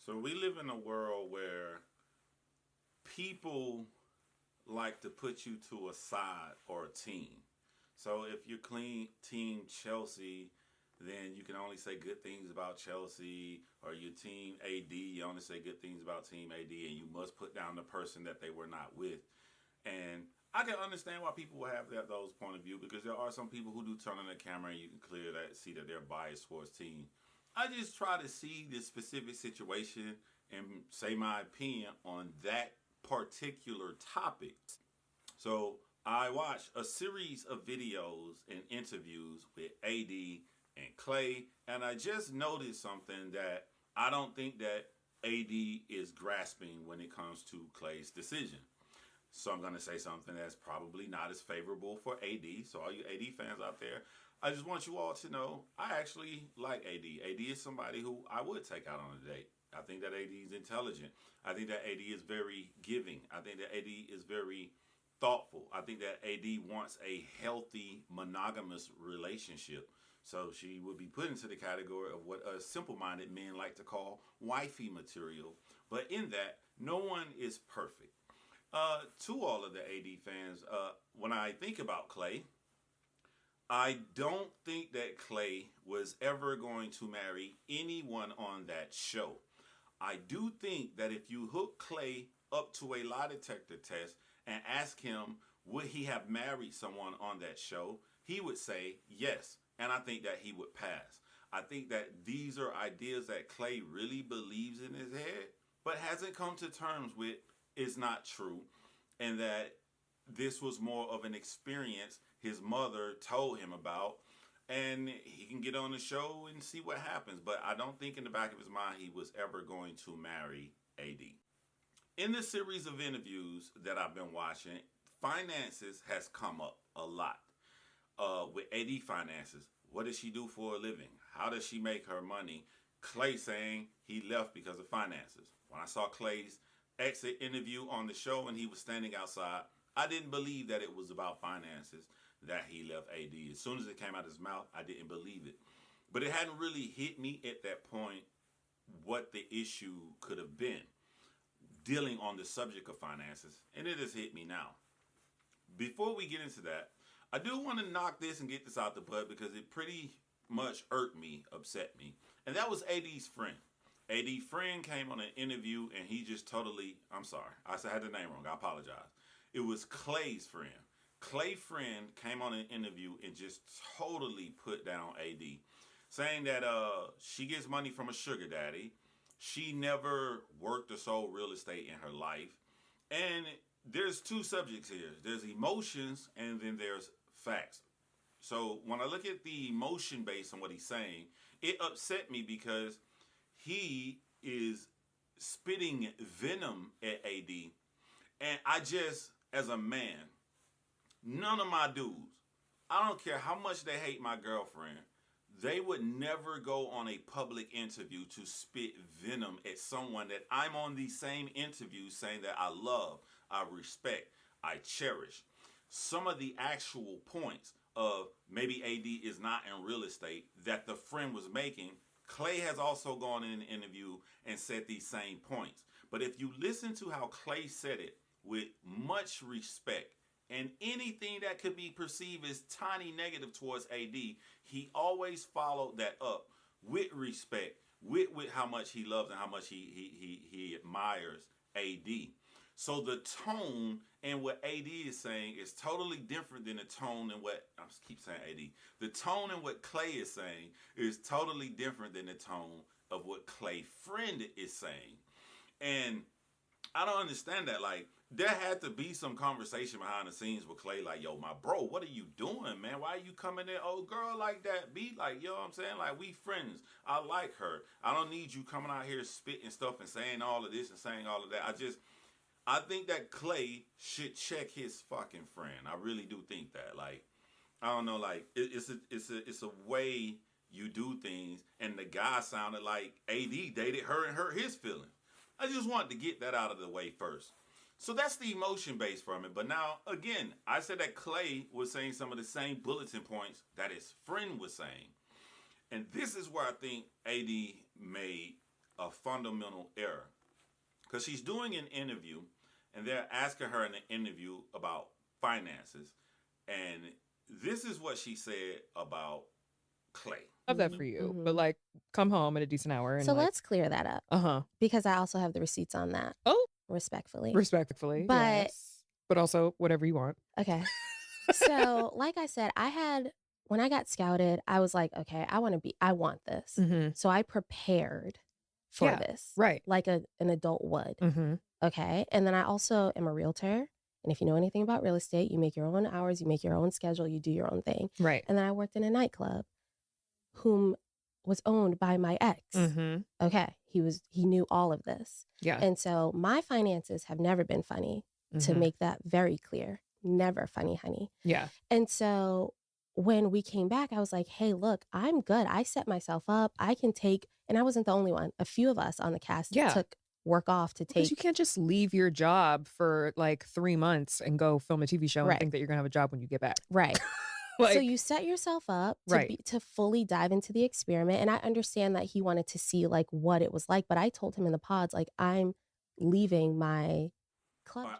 So we live in a world where people like to put you to a side or a team. So if you're clean team Chelsea, then you can only say good things about Chelsea, or your team AD, you only say good things about team AD, and you must put down the person that they were not with. And I can understand why people will have those point of view, because there are some people who do turn on the camera and you can clear that see that they're biased towards team. I just try to see this specific situation and say my opinion on that particular topic. So I watched a series of videos and interviews with AD and Klay, and I just noticed something that I don't think that AD is grasping when it comes to Klay's decision. So I'm going to say something that's probably not as favorable for AD. So all you AD fans out there, I just want you all to know I actually like AD. AD is somebody who I would take out on a date. I think that AD is intelligent. I think that AD is very giving. I think that AD is very thoughtful. I think that AD wants a healthy monogamous relationship. So she would be put into the category of what simple-minded men like to call wifey material. But in that, no one is perfect. To all of the AD fans, when I think about Klay, I don't think that Klay was ever going to marry anyone on that show. I do think that if you hook Klay up to a lie detector test and ask him would he have married someone on that show, he would say yes. And I think that he would pass. I think that these are ideas that Klay really believes in his head, but hasn't come to terms with is not true, and that this was more of an experience his mother told him about, and he can get on the show and see what happens. But I don't think in the back of his mind he was ever going to marry AD. In this series of interviews that I've been watching, finances has come up a lot. With AD finances, what does she do for a living? How does she make her money? Klay saying he left because of finances. When I saw Klay's exit interview on the show and he was standing outside, I didn't believe that it was about finances that he left AD. As soon as it came out of his mouth, I didn't believe it. But it hadn't really hit me at that point what the issue could have been dealing on the subject of finances, and it has hit me now. Before we get into that, I do want to knock this and get this out the butt because it pretty much irked me, upset me. And that was AD's friend. AD friend came on an interview and he just totally, I'm sorry, I had the name wrong, I apologize. It was Klay's friend. Klay friend came on an interview and just totally put down AD, saying that she gets money from a sugar daddy. She never worked or sold real estate in her life. And there's two subjects here. There's emotions and then there's facts. So when I look at the emotion based on what he's saying, it upset me because he is spitting venom at AD. And I just, as a man, none of my dudes, I don't care how much they hate my girlfriend, they would never go on a public interview to spit venom at someone that I'm on the same interview saying that I love, I respect, I cherish. Some of the actual points of maybe AD is not in real estate that the friend was making, Klay has also gone in an interview and said these same points. But if you listen to how Klay said it with much respect and anything that could be perceived as tiny negative towards AD, he always followed that up with respect, with how much he loves and how much he admires AD. So the tone and what AD is saying is totally different than the tone and what, I keep saying AD. The tone and what Klay is saying is totally different than the tone of what Klay friend is saying. And I don't understand that. Like, there had to be some conversation behind the scenes with Klay, like, yo, my bro, what are you doing, man? Why are you coming in, old girl, like that? Be like, you know what I'm saying? Like, we friends. I like her. I don't need you coming out here spitting stuff and saying all of this and saying all of that. I think that Klay should check his fucking friend. I really do think that. Like, I don't know, like, it's a way you do things, and the guy sounded like AD dated her and hurt his feelings. I just wanted to get that out of the way first. So that's the emotion base from it. But now, again, I said that Klay was saying some of the same bulletin points that his friend was saying. And this is where I think AD made a fundamental error because she's doing an interview and they're asking her in the interview about finances. And this is what she said about Clay. Love that for you. But like, come home at a decent hour and So like, let's clear that up. Because I also have the receipts on that. Oh, respectfully. But yes. But also whatever you want. Okay. So, like I said, when I got scouted, I was like, okay, I want this. So I prepared for this. Right. Like an adult would. Okay. And then I also am a realtor. And if you know anything about real estate, you make your own hours, you make your own schedule, you do your own thing. Right. And then I worked in a nightclub whom was owned by my ex. Okay. He knew all of this. Yeah. And so my finances have never been funny, to make that very clear. Never funny, honey. Yeah. And so when we came back, I was like, hey, look, I'm good. I set myself up. I can take, and I wasn't the only one. A few of us on the cast took work off to take. Because you can't just leave your job for like 3 months and go film a TV show and think that you're going to have a job when you get back. Right. Like, so you set yourself up to fully dive into the experiment. And I understand that he wanted to see like what it was like. But I told him in the pods, like, I'm leaving my club.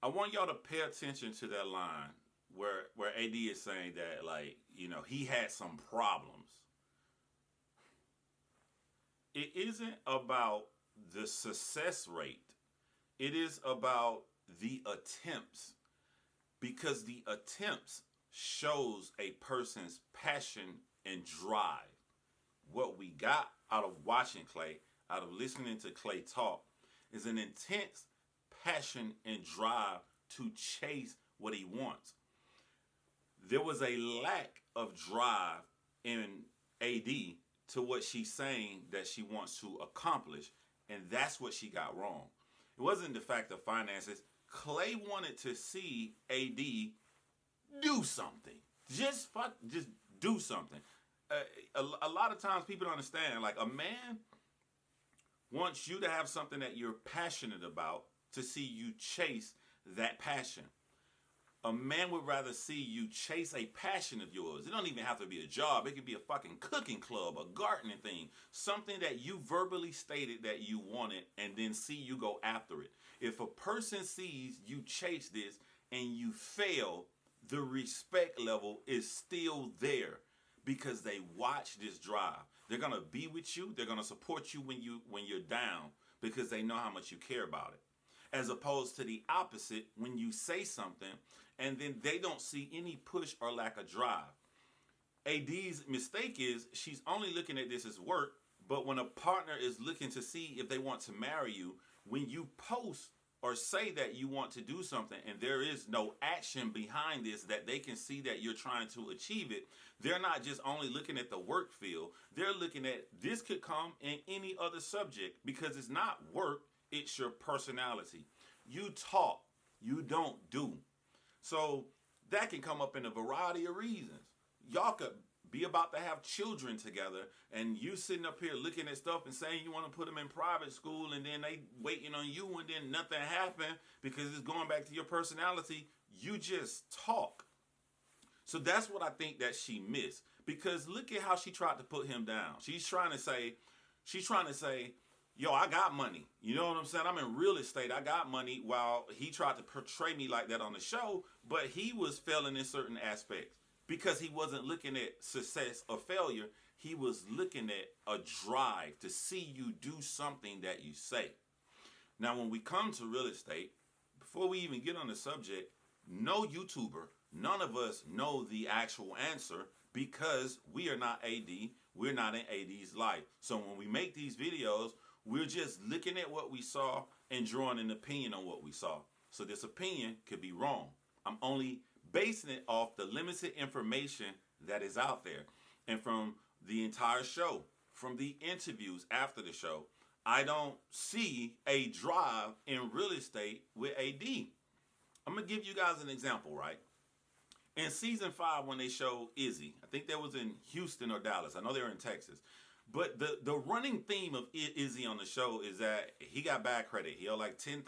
I want y'all to pay attention to that line where AD is saying that, like, you know, he had some problems. It isn't about the success rate. It is about the attempts, because the attempts shows a person's passion and drive. What we got out of watching Clay, out of listening to Clay talk, is an intense passion and drive to chase what he wants. There was a lack of drive in AD to what she's saying that she wants to accomplish, and that's what she got wrong. It wasn't the fact of finances. Clay wanted to see AD do something. Just do something. A lot of times people don't understand, like, a man wants you to have something that you're passionate about to see you chase that passion. A man would rather see you chase a passion of yours. It don't even have to be a job. It could be a fucking cooking club, a gardening thing, something that you verbally stated that you wanted, and then see you go after it. If a person sees you chase this and you fail, the respect level is still there because they watch this drive. They're gonna be with you. They're gonna support you when you're down because they know how much you care about it. As opposed to the opposite, when you say something and then they don't see any push or lack of drive. AD's mistake is she's only looking at this as work, but when a partner is looking to see if they want to marry you, when you post or say that you want to do something and there is no action behind this that they can see that you're trying to achieve it, they're not just only looking at the work field, they're looking at this could come in any other subject because it's not work, it's your personality. You talk, you don't do. So that can come up in a variety of reasons. Y'all could be about to have children together and you sitting up here looking at stuff and saying you want to put them in private school and then they waiting on you and then nothing happened because it's going back to your personality. You just talk. So that's what I think that she missed, because look at how she tried to put him down. She's trying to say, yo, I got money. You know what I'm saying? I'm in real estate. I got money, while he tried to portray me like that on the show, but he was failing in certain aspects because he wasn't looking at success or failure. He was looking at a drive to see you do something that you say. Now, when we come to real estate, before we even get on the subject, no YouTuber, none of us know the actual answer because we are not AD. We're not in AD's life. So when we make these videos, we're just looking at what we saw and drawing an opinion on what we saw. So this opinion could be wrong. I'm only basing it off the limited information that is out there. And from the entire show, from the interviews after the show, I don't see a drive in real estate with AD. I'm going to give you guys an example, right? In season 5, when they showed Izzy, I think that was in Houston or Dallas. I know they were in Texas. But the running theme of Izzy on the show is that he got bad credit. He owed like $10,000,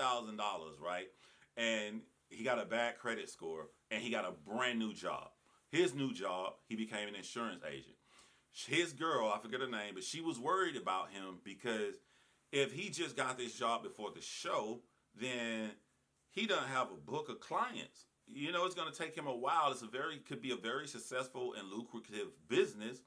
right? And he got a bad credit score, and he got a brand new job. His new job, he became an insurance agent. his girl, I forget her name, but she was worried about him because if he just got this job before the show, then he doesn't have a book of clients. You know, it's going to take him a while. Could be a very successful and lucrative business,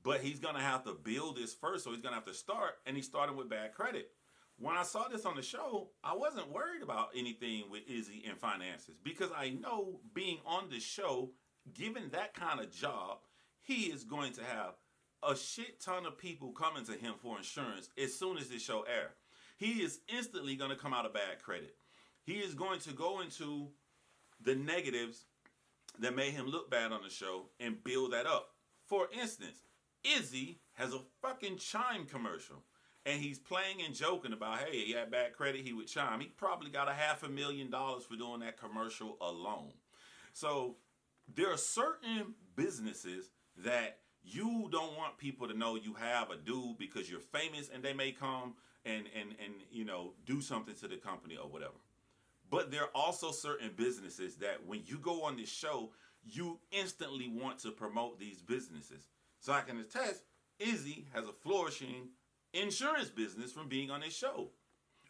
but he's going to have to build this first. So he's going to have to start, and he's starting with bad credit. When I saw this on the show, I wasn't worried about anything with Izzy and finances because I know being on the show, given that kind of job, he is going to have a shit ton of people coming to him for insurance as soon as this show airs. He is instantly going to come out of bad credit. He is going to go into the negatives that made him look bad on the show and build that up. For instance, Izzy has a fucking Chime commercial. And he's playing and joking about, hey, he had bad credit, he would Chime. He probably got $500,000 for doing that commercial alone. So there are certain businesses that you don't want people to know you have a dude because you're famous and they may come and you know, do something to the company or whatever. But there are also certain businesses that when you go on this show, you instantly want to promote these businesses. So I can attest, Izzy has a flourishing insurance business from being on this show.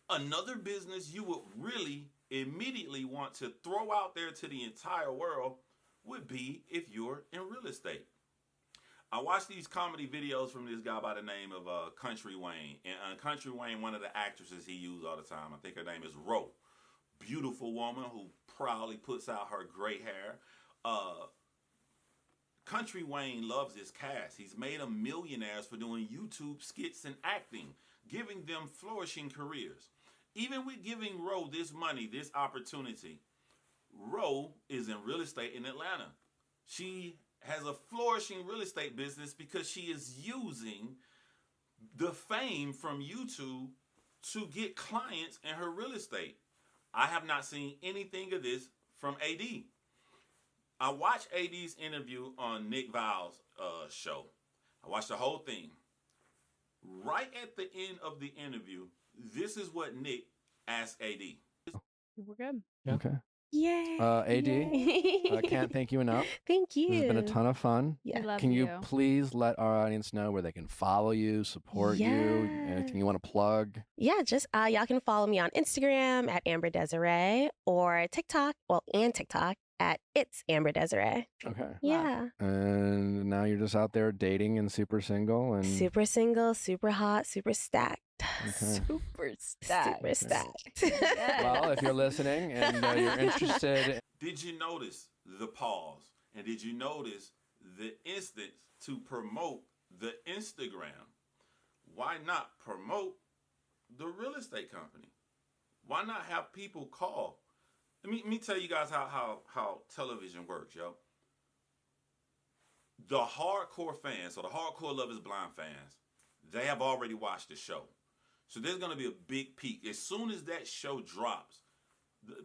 Another business you would really immediately want to throw out there to the entire world would be if you're in real estate. I watched these comedy videos from this guy by the name of Country Wayne. And Country Wayne, one of the actresses he used all the time, I think her name is Ro. Beautiful woman who proudly puts out her gray hair. Country Wayne loves his cast. He's made them millionaires for doing YouTube skits and acting, giving them flourishing careers. Even with giving Ro this money, this opportunity, Ro is in real estate in Atlanta. She has a flourishing real estate business because she is using the fame from YouTube to get clients in her real estate. I have not seen anything of this from AD. I watched AD's interview on Nick Viall's show. I watched the whole thing. Right at the end of the interview, this is what Nick asked AD. We're good. Okay. Yay. AD, Yay. can't thank you enough. Thank you. This has been a ton of fun. Yeah. We love Can you please let our audience know where they can follow you, support you? Anything you want to plug? Yeah, just y'all can follow me on Instagram at Amber Desiree or TikTok, and TikTok at It's Amber Desiree. Okay. Yeah. And now you're just out there dating and super single and Super single, super hot, super stacked. Okay. Super stacked. Super stacked. Well, if you're listening and you're interested. Did you notice the pause? And did you notice the instance to promote the Instagram? Why not promote the real estate company? Why not have people call? Let me tell you guys how television works, yo. The hardcore fans, so the hardcore Love is Blind fans, they have already watched the show. So there's going to be a big peak. As soon as that show drops,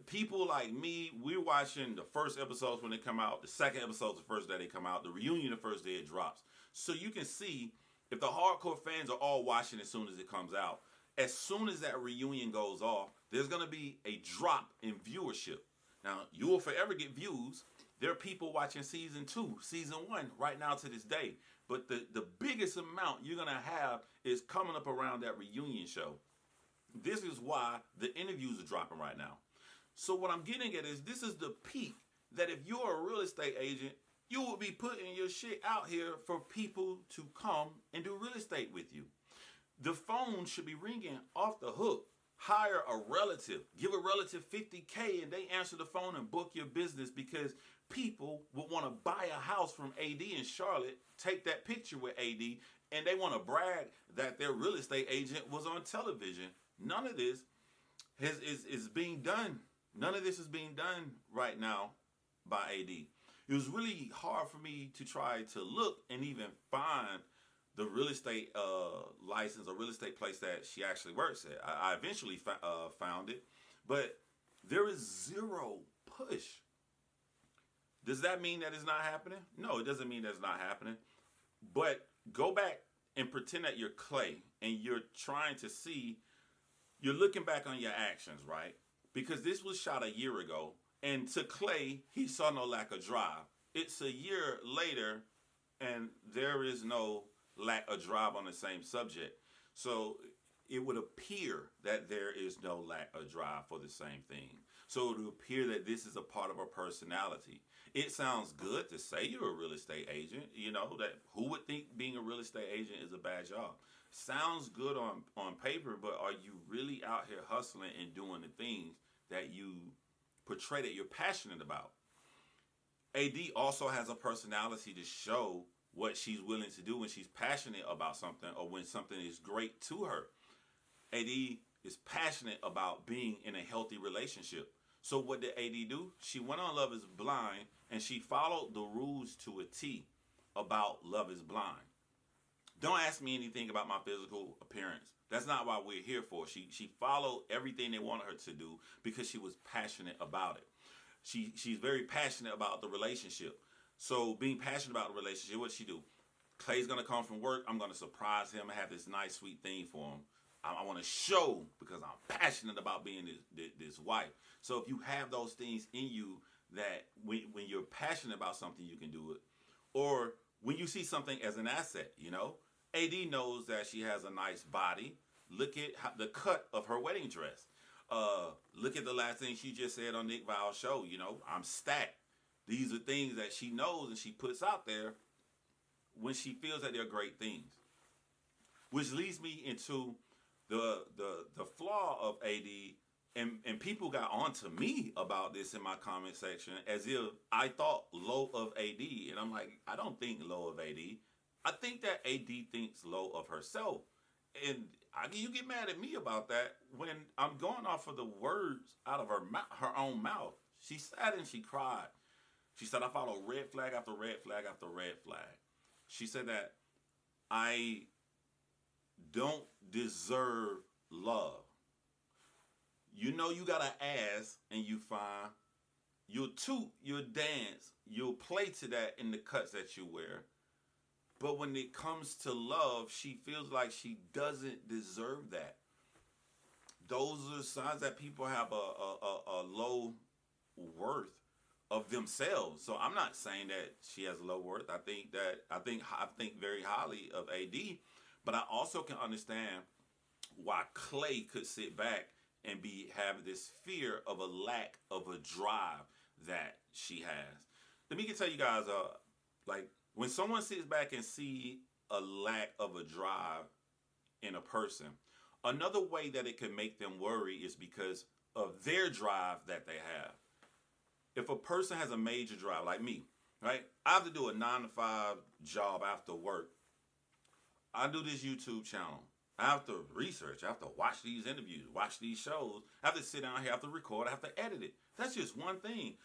people like me, we're watching the first episodes when they come out, the second episodes the first day they come out, the reunion the first day it drops. So you can see if the hardcore fans are all watching as soon as it comes out, as soon as that reunion goes off, there's going to be a drop in viewership. Now, you will forever get views. There are people watching season 2, season 1 right now to this day. But the biggest amount you're going to have is coming up around that reunion show. This is why the interviews are dropping right now. So what I'm getting at is this is the peak that if you're a real estate agent, you will be putting your shit out here for people to come and do real estate with you. The phone should be ringing off the hook. Hire a relative. Give a relative $50K and they answer the phone and book your business because people will want to buy a house from AD in Charlotte, take that picture with AD, and they want to brag that their real estate agent was on television. None of this is being done. None of this is being done right now by AD. It was really hard for me to try to look and even find the real estate license or real estate place that she actually works at. I eventually found it, but there is zero push. Does that mean that it's not happening? No, it doesn't mean that it's not happening. But go back and pretend that you're Clay and you're trying to see, you're looking back on your actions, right? Because this was shot a year ago, and to Clay, he saw no lack of drive. It's a year later, and there is no lack a drive on the same subject. So it would appear that there is no lack of drive for the same thing. So it would appear that this is a part of her personality. It sounds good to say you're a real estate agent. You know, that who would think being a real estate agent is a bad job? Sounds good on paper, but are you really out here hustling and doing the things that you portray that you're passionate about? AD also has a personality to show what she's willing to do when she's passionate about something or when something is great to her. AD is passionate about being in a healthy relationship. So what did AD do? She went on Love is Blind and she followed the rules to a T about Love is Blind. Don't ask me anything about my physical appearance. That's not what we're here for. She followed everything they wanted her to do because she was passionate about it. She's very passionate about the relationship. So being passionate about the relationship, what'd she do? Clay's going to come from work. I'm going to surprise him and have this nice, sweet thing for him. I want to show because I'm passionate about being this wife. So if you have those things in you that when you're passionate about something, you can do it. Or when you see something as an asset, you know, AD knows that she has a nice body. Look at the cut of her wedding dress. Look at the last thing she just said on Nick Viall's show. You know, I'm stacked. These are things that she knows and she puts out there when she feels that they're great things. Which leads me into the flaw of AD, and people got on to me about this in my comment section as if I thought low of AD. And I'm like, I don't think low of AD. I think that AD thinks low of herself. And you get mad at me about that when I'm going off of the words out of her own mouth. She sat and she cried. She said, I follow red flag after red flag after red flag. She said that I don't deserve love. You know you got an ass and you fine. You'll toot, you'll dance, you'll play to that in the cuts that you wear. But when it comes to love, she feels like she doesn't deserve that. Those are signs that people have a low worth of themselves. So I'm not saying that she has low worth. I think very highly of AD, but I also can understand why Clay could sit back and have this fear of a lack of a drive that she has. Let me tell you guys, like when someone sits back and see a lack of a drive in a person, another way that it can make them worry is because of their drive that they have. If a person has a major drive, like me, right? I have to do a 9-to-5 job after work. I do this YouTube channel. I have to research. I have to watch these interviews, watch these shows. I have to sit down here, I have to record, I have to edit it. That's just one thing.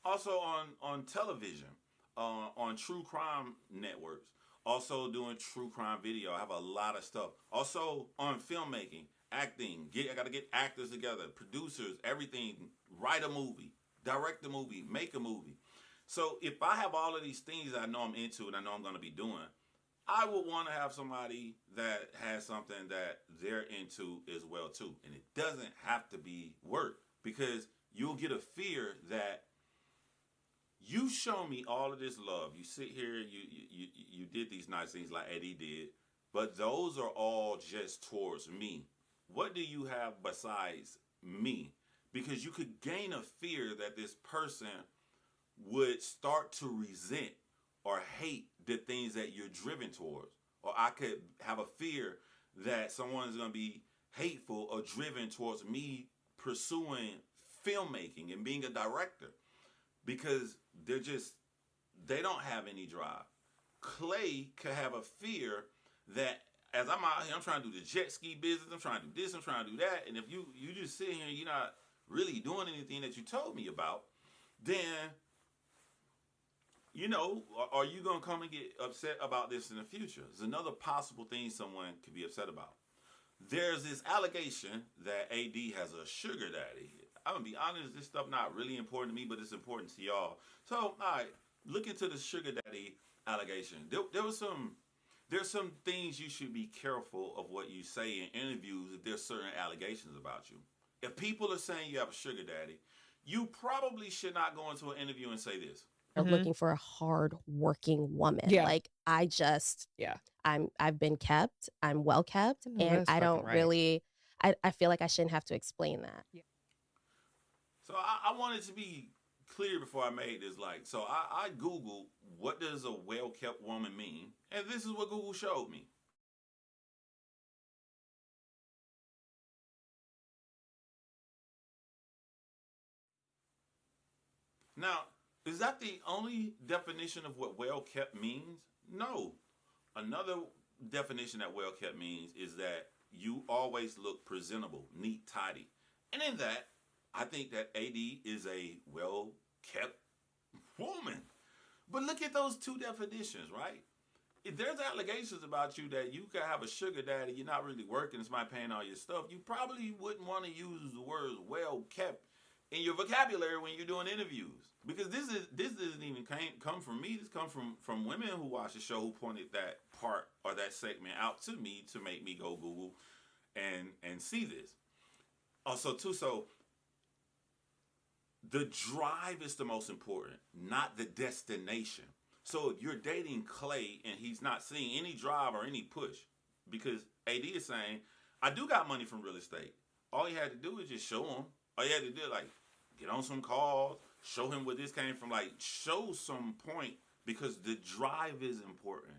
Also on television, on true crime networks, also doing true crime video. I have a lot of stuff. Also on filmmaking, acting. I got to get actors together, producers, everything, write a movie. Direct a movie, make a movie. So if I have all of these things I know I'm into and I know I'm going to be doing, I would want to have somebody that has something that they're into as well too. And it doesn't have to be work, because you'll get a fear that you show me all of this love. You sit here, you did these nice things like Eddie did, but those are all just towards me. What do you have besides me? Because you could gain a fear that this person would start to resent or hate the things that you're driven towards. Or I could have a fear that someone's going to be hateful or driven towards me pursuing filmmaking and being a director, because they don't have any drive. Clay could have a fear that as I'm out here, I'm trying to do the jet ski business, I'm trying to do this, I'm trying to do that, and if you just sit here and you're not really doing anything that you told me about, then, you know, are you going to come and get upset about this in the future? There's another possible thing someone could be upset about. There's this allegation that AD has a sugar daddy. I'm going to be honest, this stuff not really important to me, but it's important to y'all. So, all right, look into the sugar daddy allegation. There's some things you should be careful of what you say in interviews if there's certain allegations about you. If people are saying you have a sugar daddy, you probably should not go into an interview and say this. looking for a hard-working woman. Yeah. Like, Yeah. I've been kept, I'm well kept, No, and that's I fucking don't right. really I feel like I shouldn't have to explain that. Yeah. So I wanted to be clear before I made this. Like, so I Googled what does a well-kept woman mean, and this is what Google showed me. Now, is that the only definition of what well-kept means? No. Another definition that well-kept means is that you always look presentable, neat, tidy. And in that, I think that AD is a well-kept woman. But look at those two definitions, right? If there's allegations about you that you could have a sugar daddy, you're not really working, it's not paying all your stuff, you probably wouldn't want to use the words well-kept in your vocabulary when you're doing interviews. Because this doesn't even come from me. This come from women who watch the show who pointed that part or that segment out to me to make me go Google and see this. Also, too, so the drive is the most important, not the destination. So if you're dating Clay and he's not seeing any drive or any push, because AD is saying, I do got money from real estate. All he had to do is just show him. All you had to do, like, get on some calls, show him where this came from, like, show some point, because the drive is important,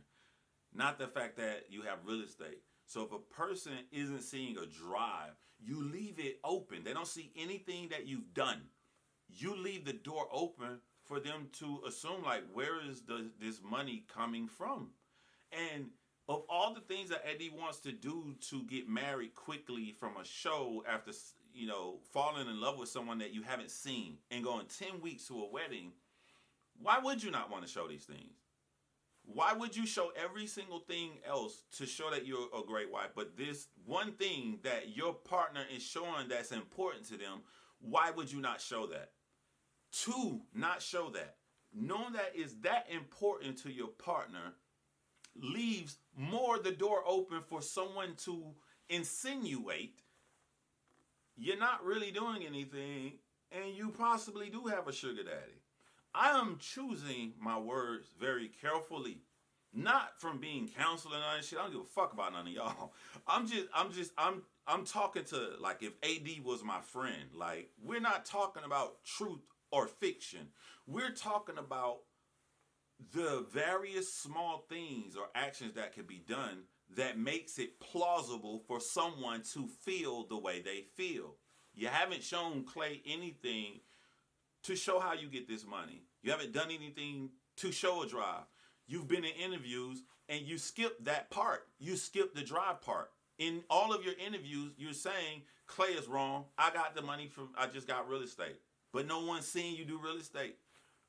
not the fact that you have real estate. So if a person isn't seeing a drive, you leave it open. They don't see anything that you've done. You leave the door open for them to assume, like, where is this money coming from? And of all the things that Eddie wants to do to get married quickly from a show after, you know, falling in love with someone that you haven't seen and going 10 weeks to a wedding, why would you not want to show these things? Why would you show every single thing else to show that you're a great wife, but this one thing that your partner is showing that's important to them, why would you not show that? To not show that, knowing that is that important to your partner, leaves more the door open for someone to insinuate you're not really doing anything and you possibly do have a sugar daddy. I am choosing my words very carefully, not from being counseled and all that shit. I don't give a fuck about none of y'all. I'm talking to, like, if AD was my friend. Like, we're not talking about truth or fiction. We're talking about the various small things or actions that can be done that makes it plausible for someone to feel the way they feel. You haven't shown Clay anything to show how you get this money. You haven't done anything to show a drive. You've been in interviews and you skipped that part. You skipped the drive part. In all of your interviews, you're saying Clay is wrong. I got the money from, I just got real estate. But no one's seeing you do real estate.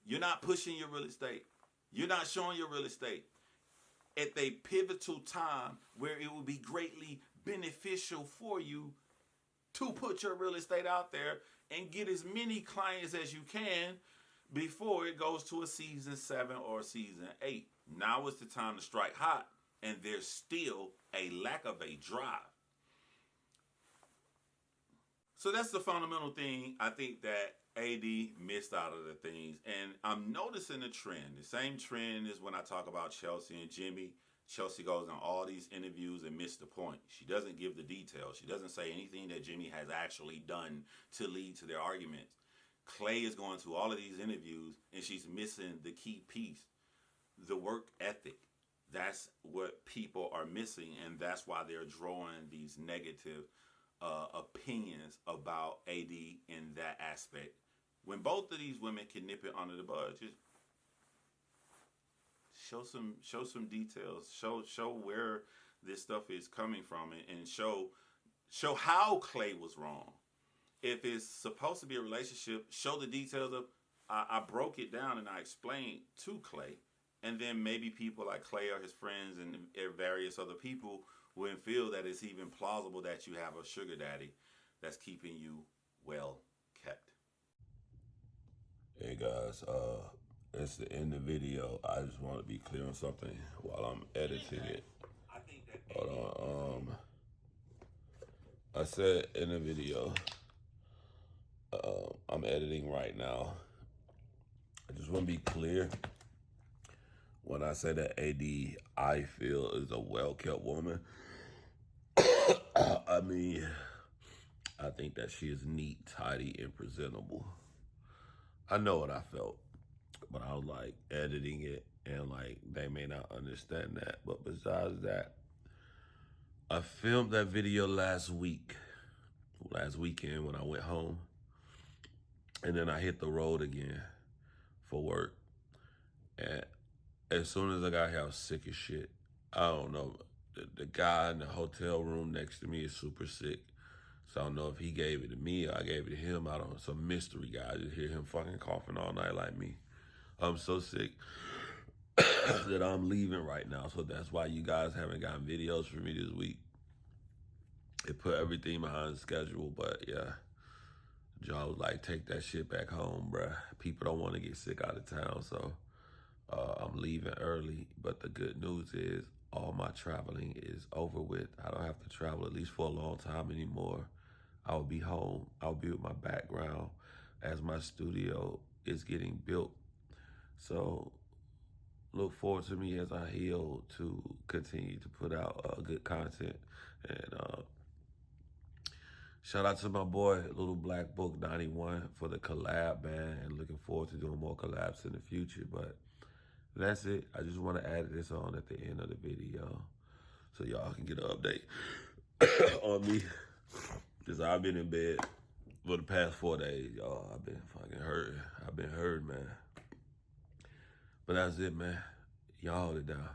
You're not pushing your real estate. You're not showing your real estate at a pivotal time where it will be greatly beneficial for you to put your real estate out there and get as many clients as you can before it goes to a season 7 or season 8. Now is the time to strike hot, and there's still a lack of a drive. So that's the fundamental thing I think that AD missed out of the things. And I'm noticing a trend. The same trend is when I talk about Chelsea and Jimmy. Chelsea goes on all these interviews and misses the point. She doesn't give the details. She doesn't say anything that Jimmy has actually done to lead to their arguments. Clay is going to all of these interviews and she's missing the key piece, the work ethic. That's what people are missing, and that's why they're drawing these negative opinions about AD in that aspect. When both of these women can nip it under the bud, just show some details, show where this stuff is coming from, and show how Clay was wrong. If it's supposed to be a relationship, show the details of. I broke it down and I explained to Clay, and then maybe people like Clay or his friends and various other people wouldn't feel that it's even plausible that you have a sugar daddy that's keeping you well kept. Hey guys, it's the end of the video. I just want to be clear on something while I'm editing it. Hold on. I said in the video, I'm editing right now. I just want to be clear. When I say that AD, I feel is a well-kept woman, I mean, I think that she is neat, tidy, and presentable. I know what I felt, but I was like editing it, and like they may not understand that. But besides that, I filmed that video last weekend when I went home, and then I hit the road again for work. And as soon as I got here, I was sick as shit. I don't know. The guy in the hotel room next to me is super sick. So I don't know if he gave it to me or I gave it to him. I don't know. Some mystery guy. I just hear him fucking coughing all night like me. I'm so sick that I'm leaving right now. So that's why you guys haven't gotten videos from me this week. It put everything behind schedule, but yeah. Joe was like, take that shit back home, bruh. People don't want to get sick out of town, so I'm leaving early. But the good news is all my traveling is over with. I don't have to travel at least for a long time anymore. I'll be home. I'll be with my background as my studio is getting built. So look forward to me as I heal to continue to put out good content. And shout out to my boy, Little Black Book 91 for the collab, man. And looking forward to doing more collabs in the future. But that's it. I just want to add this on at the end of the video so y'all can get an update on me. Because I've been in bed for the past 4 days, y'all. I've been fucking hurting. I've been hurting, man. But that's it, man. Y'all hold it down.